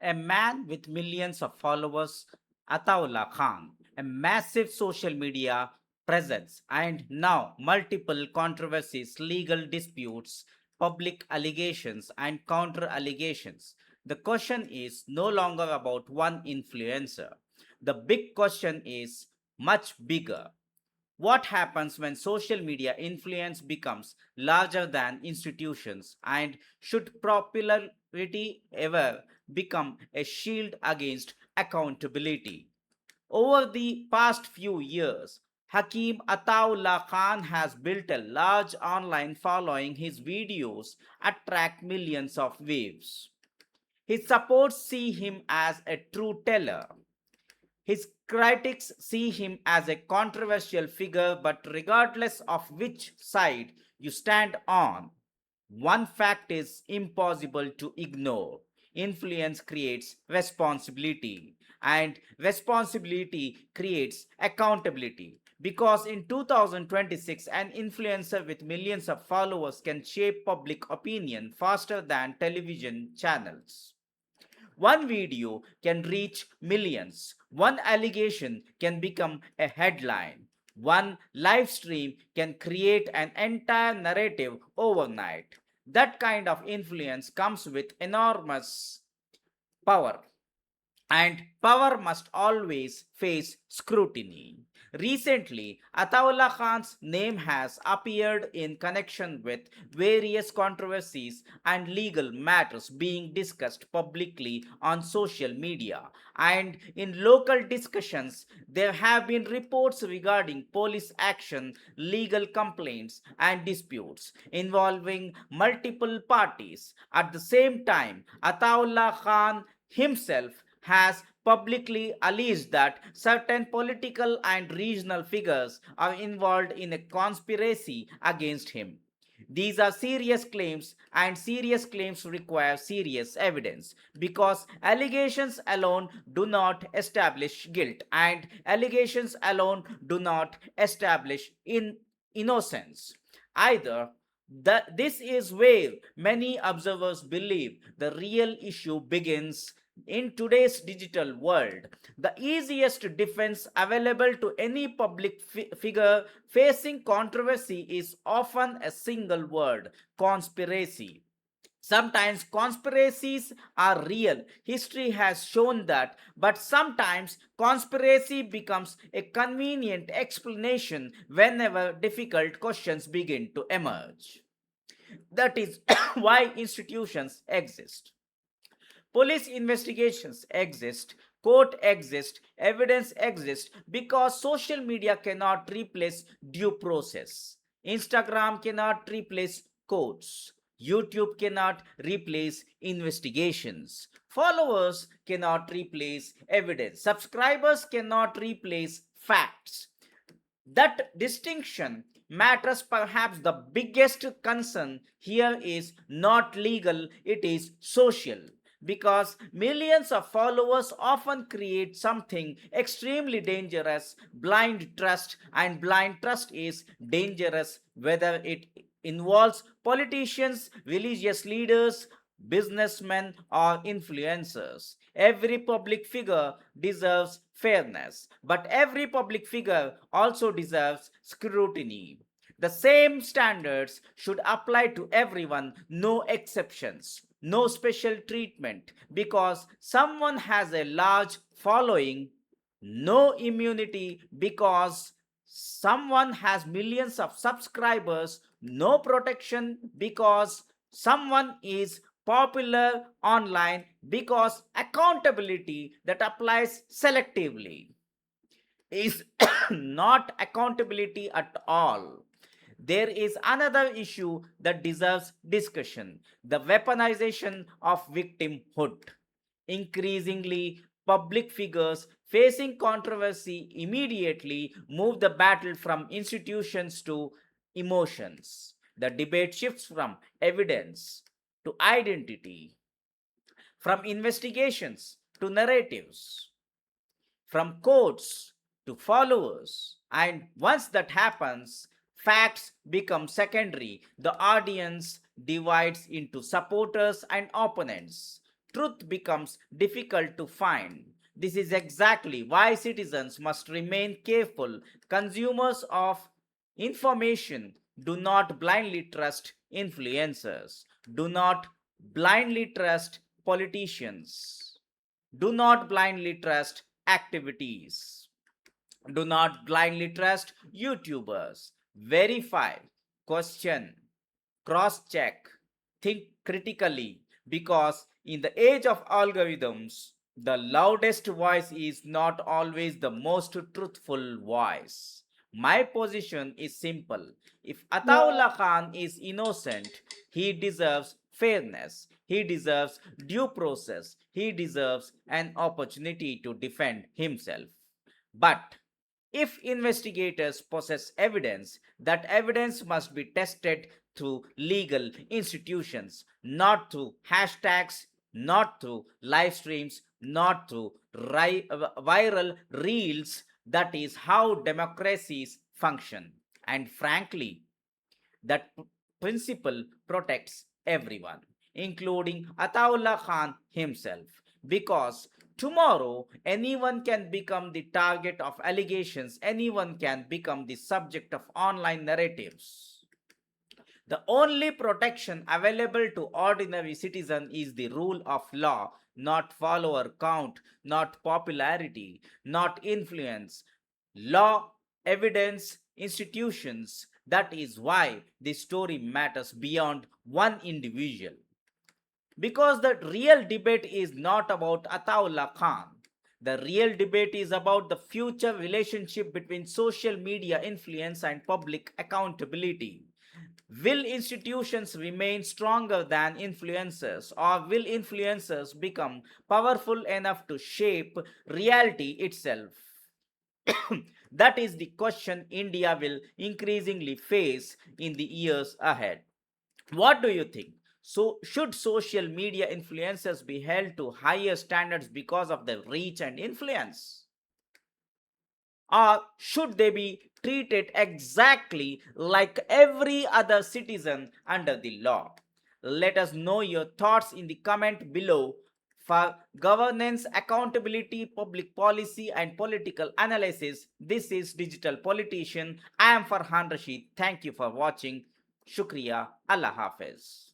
A man with millions of followers, Attaullah Khan, a massive social media presence, and now multiple controversies, legal disputes, public allegations, and counter allegations. The question is no longer about one influencer. The big question is much bigger. What happens when social media influence becomes larger than institutions, and should popularity ever become a shield against accountability? Over the past few years, Hakeem Attaullah Khan has built a large online following. His videos attract millions of views. His supporters see him as a true teller. His critics see him as a controversial figure, but regardless of which side you stand on, one fact is impossible to ignore. Influence creates responsibility, and responsibility creates accountability. Because in 2026, an influencer with millions of followers can shape public opinion faster than television channels. One video can reach millions. One allegation can become a headline. One live stream can create an entire narrative overnight. That kind of influence comes with enormous power, and power must always face scrutiny. Recently, Ataullah Khan's name has appeared in connection with various controversies and legal matters being discussed publicly on social media. And in local discussions, there have been reports regarding police action, legal complaints, and disputes involving multiple parties. At the same time, Ataullah Khan himself has publicly alleged that certain political and regional figures are involved in a conspiracy against him. These are serious claims, and serious claims require serious evidence, because allegations alone do not establish guilt, and allegations alone do not establish innocence either. This is where many observers believe the real issue begins. In today's digital world, the easiest defense available to any public figure facing controversy is often a single word: conspiracy. Sometimes conspiracies are real. History has shown that. But sometimes conspiracy becomes a convenient explanation whenever difficult questions begin to emerge. That is why institutions exist. Police investigations exist, court exists, evidence exists, because social media cannot replace due process. Instagram cannot replace courts. YouTube cannot replace investigations. Followers cannot replace evidence. Subscribers cannot replace facts. That distinction matters. Perhaps the biggest concern here is not legal, it is social, because millions of followers often create something extremely dangerous: blind trust. And blind trust is dangerous whether it involves politicians, religious leaders, businessmen, or influencers. Every public figure deserves fairness, but every public figure also deserves scrutiny. The same standards should apply to everyone, no exceptions, no special treatment. Because someone has a large following, no immunity. Because someone has millions of subscribers, no protection. Because someone is popular online, because accountability that applies selectively is not accountability at all. There is another issue that deserves discussion: the weaponization of victimhood. Increasingly, public figures facing controversy immediately move the battle from institutions to emotions. The debate shifts from evidence to identity, from investigations to narratives, from courts to followers. And once that happens, facts become secondary. The audience divides into supporters and opponents. truth becomes difficult to find. This is exactly why citizens must remain careful consumers of information. Do not blindly trust influencers. Do not blindly trust politicians. Do not blindly trust activities. Do not blindly trust YouTubers. Verify, question, cross check, think critically, because in the age of algorithms, the loudest voice is not always the most truthful voice. My position is simple. If Ataullah Khan is innocent, he deserves fairness. He deserves due process. He deserves an opportunity to defend himself. But if investigators possess evidence, that evidence must be tested through legal institutions, not through hashtags, not through live streams, not through viral reels. That is how democracies function. And frankly, that principle protects everyone, including Ataullah Khan himself, because tomorrow anyone can become the target of allegations, anyone can become the subject of online narratives. The only protection available to ordinary citizen is the rule of law, not follower count, not popularity, not influence. Law, evidence, institutions. That is why this story matters beyond one individual. Because the real debate is not about Ataullah Khan. The real debate is about the future relationship between social media influence and public accountability. Will institutions remain stronger than influencers, or will influencers become powerful enough to shape reality itself? That is the question India will increasingly face in the years ahead. What do you think? So, should social media influencers be held to higher standards because of their reach and influence? Or should they be treated exactly like every other citizen under the law? Let us know your thoughts in the comment below. For governance, accountability, public policy, and political analysis, this is Digital Politician. I am Farhan Rasheed. Thank you for watching. Shukriya. Allah Hafiz.